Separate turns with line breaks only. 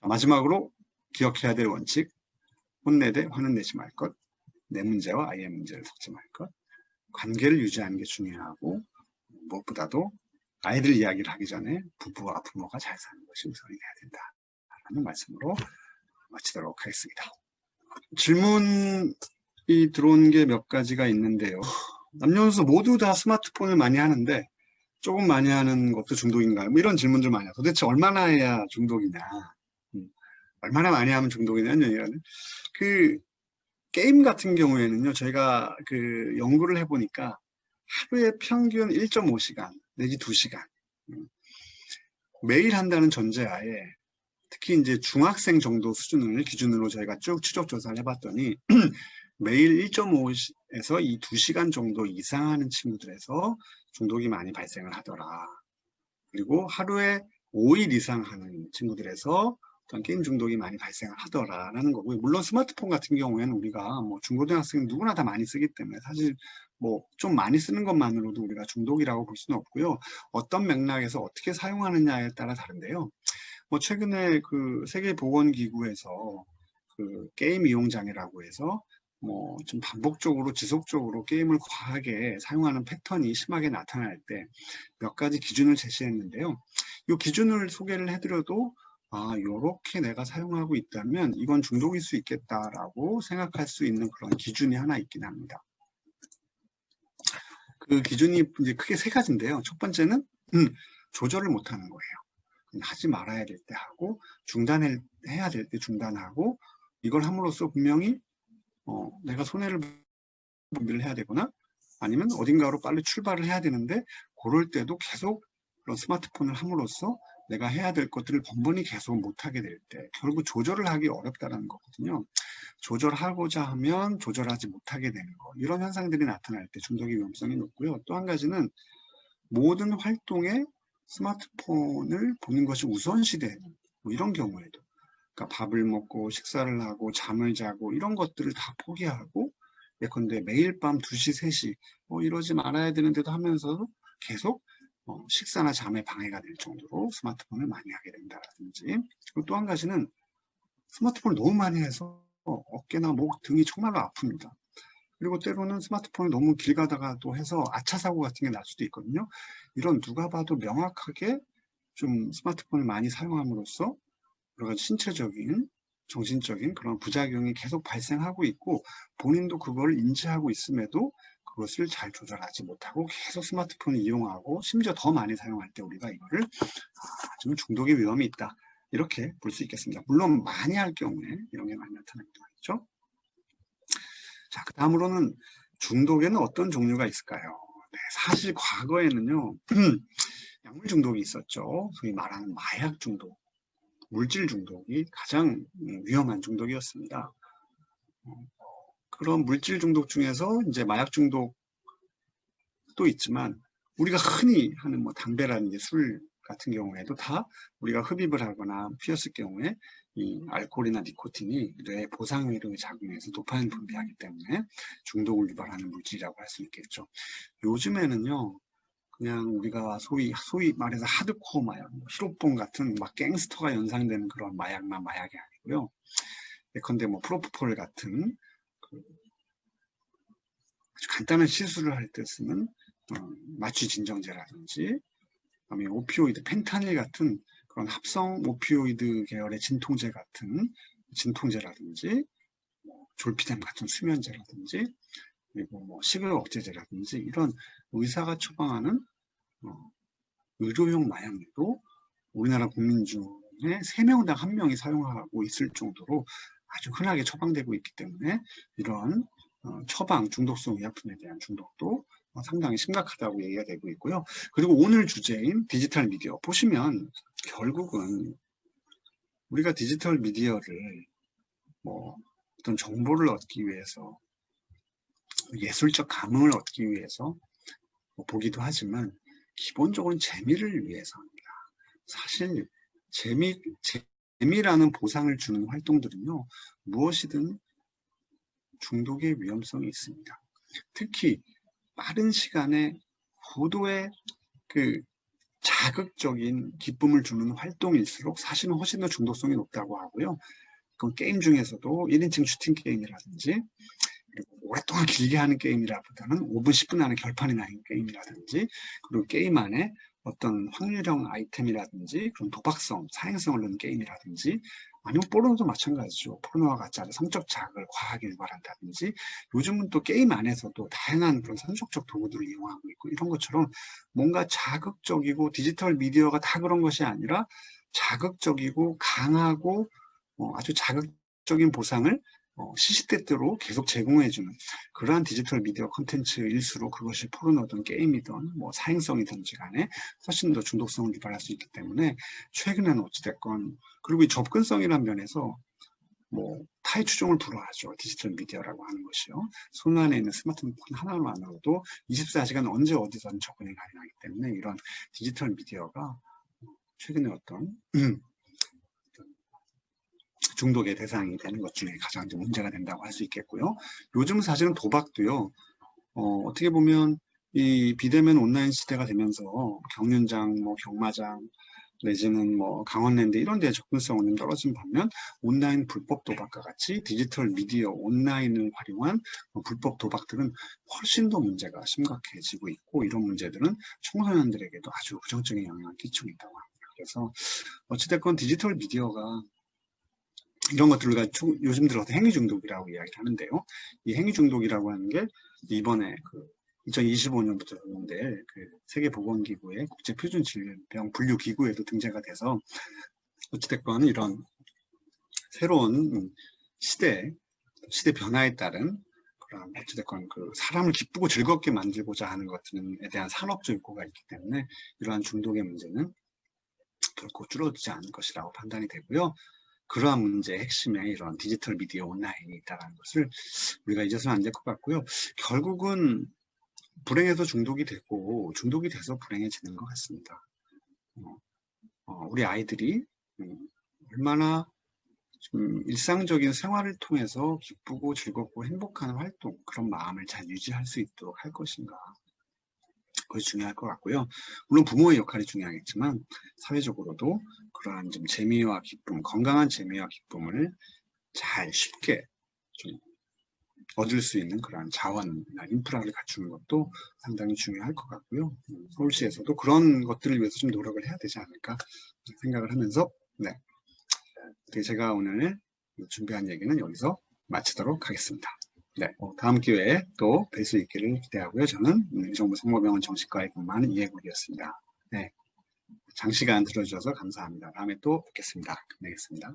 마지막으로 기억해야 될 원칙, 혼내되 화는 내지 말 것, 내 문제와 아이의 문제를 섞지 말 것, 관계를 유지하는 게 중요하고 무엇보다도 아이들 이야기를 하기 전에 부부와 부모가 잘 사는 것이 우선이 돼야 된다라는 말씀으로 마치도록 하겠습니다. 질문이 들어온 게 몇 가지가 있는데요. 남녀노소 모두 다 스마트폰을 많이 하는데 조금 많이 하는 것도 중독인가요? 뭐 이런 질문들 많이 해요. 도대체 얼마나 해야 중독이냐? 얼마나 많이 하면 중독이냐는 그 게임 같은 경우에는요, 저희가 그 연구를 해보니까 하루에 평균 1.5시간 내지 2시간 매일 한다는 전제하에 특히 이제 중학생 정도 수준을 기준으로 저희가 쭉 추적 조사를 해봤더니 매일 1.5에서 이 2시간 정도 이상 하는 친구들에서 중독이 많이 발생을 하더라. 그리고 하루에 5일 이상 하는 친구들에서 어떤 게임 중독이 많이 발생을 하더라라는 거고요. 물론 스마트폰 같은 경우에는 우리가 뭐 중고등학생 누구나 다 많이 쓰기 때문에 사실 뭐 좀 많이 쓰는 것만으로도 우리가 중독이라고 볼 수는 없고요. 어떤 맥락에서 어떻게 사용하느냐에 따라 다른데요. 뭐 최근에 그 세계보건기구에서 그 게임 이용장애라고 해서 뭐 좀 반복적으로 지속적으로 게임을 과하게 사용하는 패턴이 심하게 나타날 때 몇 가지 기준을 제시했는데요. 이 기준을 소개를 해드려도 요렇게 내가 사용하고 있다면 이건 중독일 수 있겠다라고 생각할 수 있는 그런 기준이 하나 있긴 합니다. 그 기준이 이제 크게 세 가지인데요. 첫 번째는 조절을 못하는 거예요. 하지 말아야 될 때 하고 중단해야 될 때 중단하고 이걸 함으로써 분명히 내가 손해를 준비를 해야 되거나 아니면 어딘가로 빨리 출발을 해야 되는데 그럴 때도 계속 그런 스마트폰을 함으로써 내가 해야 될 것들을 번번이 계속 못하게 될 때 결국 조절을 하기 어렵다는 거거든요. 조절하고자 하면 조절하지 못하게 되는 거 이런 현상들이 나타날 때 중독의 위험성이 높고요. 또 한 가지는 모든 활동에 스마트폰을 보는 것이 우선시되는 뭐 이런 경우에도 그러니까 밥을 먹고 식사를 하고 잠을 자고 이런 것들을 다 포기하고 예컨대 매일 밤 2시, 3시 이러지 말아야 되는데도 하면서도 계속 식사나 잠에 방해가 될 정도로 스마트폰을 많이 하게 된다든지 그리고 또 한 가지는 스마트폰을 너무 많이 해서 어깨나 목 등이 정말로 아픕니다. 그리고 때로는 스마트폰을 너무 길 가다가 또 해서 아차 사고 같은 게 날 수도 있거든요. 이런 누가 봐도 명확하게 좀 스마트폰을 많이 사용함으로써 여러 가지 신체적인, 정신적인 그런 부작용이 계속 발생하고 있고 본인도 그걸 인지하고 있음에도 그것을 잘 조절하지 못하고 계속 스마트폰을 이용하고 심지어 더 많이 사용할 때 우리가 이거를 좀 중독의 위험이 있다. 이렇게 볼 수 있겠습니다. 물론 많이 할 경우에 이런 게 많이 나타나기도 하겠죠. 자, 그 다음으로는 중독에는 어떤 종류가 있을까요? 네, 사실 과거에는요, 약물 중독이 있었죠. 소위 말하는 마약 중독, 물질 중독이 가장 위험한 중독이었습니다. 그런 물질 중독 중에서 이제 마약 중독도 있지만 우리가 흔히 하는 뭐 담배라든지 술 같은 경우에도 다 우리가 흡입을 하거나 피웠을 경우에 이 알코올이나 니코틴이 뇌 보상회로에 작용해서 도파민 분비하기 때문에 중독을 유발하는 물질이라고 할 수 있겠죠. 요즘에는요, 그냥 우리가 소위 말해서 하드코어 마약, 히로뽕 같은 막 갱스터가 연상되는 그런 마약만 마약이 아니고요. 예컨대 뭐 프로포폴 같은 아주 간단한 시술을 할 때 쓰는 마취 진정제라든지 그다음에 오피오이드, 펜타닐 같은 그런 합성 오피오이드 계열의 진통제 같은 진통제라든지 졸피뎀 같은 수면제라든지 그리고 뭐 식욕 억제제라든지 이런 의사가 처방하는 의료용 마약류도 우리나라 국민 중에 3명당 1명이 사용하고 있을 정도로 아주 흔하게 처방되고 있기 때문에 이런 처방 중독성 의약품에 대한 중독도 상당히 심각하다고 얘기가 되고 있고요. 그리고 오늘 주제인 디지털 미디어 보시면 결국은 우리가 디지털 미디어를 뭐 어떤 정보를 얻기 위해서 예술적 감흥을 얻기 위해서 보기도 하지만 기본적으로는 재미를 위해서 합니다. 사실 재미라는 보상을 주는 활동들은요, 무엇이든 중독의 위험성이 있습니다. 특히 빠른 시간에 고도의 그 자극적인 기쁨을 주는 활동일수록 사실은 훨씬 더 중독성이 높다고 하고요. 그 게임 중에서도 1인칭 슈팅 게임이라든지 그리고 오랫동안 길게 하는 게임이라보다는 5분, 10분 안에 결판이 나는 게임이라든지 그리고 게임 안에 어떤 확률형 아이템이라든지 그런 도박성, 사행성을 넣는 게임이라든지 아니면 포르노도 마찬가지죠. 포르노와 같이 아주 성적 자극을 과하게 유발한다든지 요즘은 또 게임 안에서도 다양한 그런 선속적 도구들을 이용하고 있고 이런 것처럼 뭔가 자극적이고 디지털 미디어가 다 그런 것이 아니라 자극적이고 강하고 아주 자극적인 보상을 시시때때로 계속 제공해주는 그러한 디지털 미디어 콘텐츠일수록 그것이 포르노든 게임이든 뭐 사행성이든지 간에 훨씬 더 중독성을 유발할 수 있기 때문에 최근에는 어찌됐건 그리고 이 접근성이라는 면에서 뭐 타의 추종을 불허하죠. 디지털 미디어라고 하는 것이요. 손 안에 있는 스마트폰 하나만으로도 24시간 언제 어디서든 접근이 가능하기 때문에 이런 디지털 미디어가 최근에 어떤 중독의 대상이 되는 것 중에 가장 문제가 된다고 할 수 있겠고요. 요즘 사실은 도박도요. 어떻게 보면 이 비대면 온라인 시대가 되면서 경륜장, 뭐 경마장, 내지는 뭐 강원랜드 이런 데의 접근성은 좀 떨어진 반면 온라인 불법 도박과 같이 디지털 미디어 온라인을 활용한 불법 도박들은 훨씬 더 문제가 심각해지고 있고 이런 문제들은 청소년들에게도 아주 부정적인 영향을 끼치고 있다고 합니다. 그래서 어찌됐건 디지털 미디어가 이런 것들을 가지고 요즘 들어서 행위 중독이라고 이야기를 하는데요. 이 행위 중독이라고 하는 게 이번에 그 2025년부터 적용될 그 세계보건기구의 국제표준질병 분류기구에도 등재가 돼서 어찌됐건 이런 새로운 시대 변화에 따른 그런 어찌됐건 그 사람을 기쁘고 즐겁게 만들고자 하는 것들에 대한 산업적 욕구가 있기 때문에 이러한 중독의 문제는 결코 줄어들지 않을 것이라고 판단이 되고요. 그러한 문제의 핵심에 이런 디지털 미디어 온라인이 있다는 것을 우리가 잊어서는 안 될 것 같고요. 결국은 불행해서 중독이 되고 중독이 돼서 불행해지는 것 같습니다. 우리 아이들이 얼마나 좀 일상적인 생활을 통해서 기쁘고 즐겁고 행복한 활동, 그런 마음을 잘 유지할 수 있도록 할 것인가. 그것이 중요할 것 같고요. 물론 부모의 역할이 중요하겠지만 사회적으로도 그러한 좀 재미와 기쁨, 건강한 재미와 기쁨을 잘 쉽게 좀 얻을 수 있는 그러한 자원이나 인프라를 갖추는 것도 상당히 중요할 것 같고요. 서울시에서도 그런 것들을 위해서 좀 노력을 해야 되지 않을까 생각을 하면서 네, 제가 오늘 준비한 얘기는 여기서 마치도록 하겠습니다. 네, 다음 기회에 또 뵐 수 있기를 기대하고요. 저는 의정부 성모병원 정신과에 근무하는 이해국이었습니다. 네, 장시간 들어주셔서 감사합니다. 다음에 또 뵙겠습니다. 끝내겠습니다.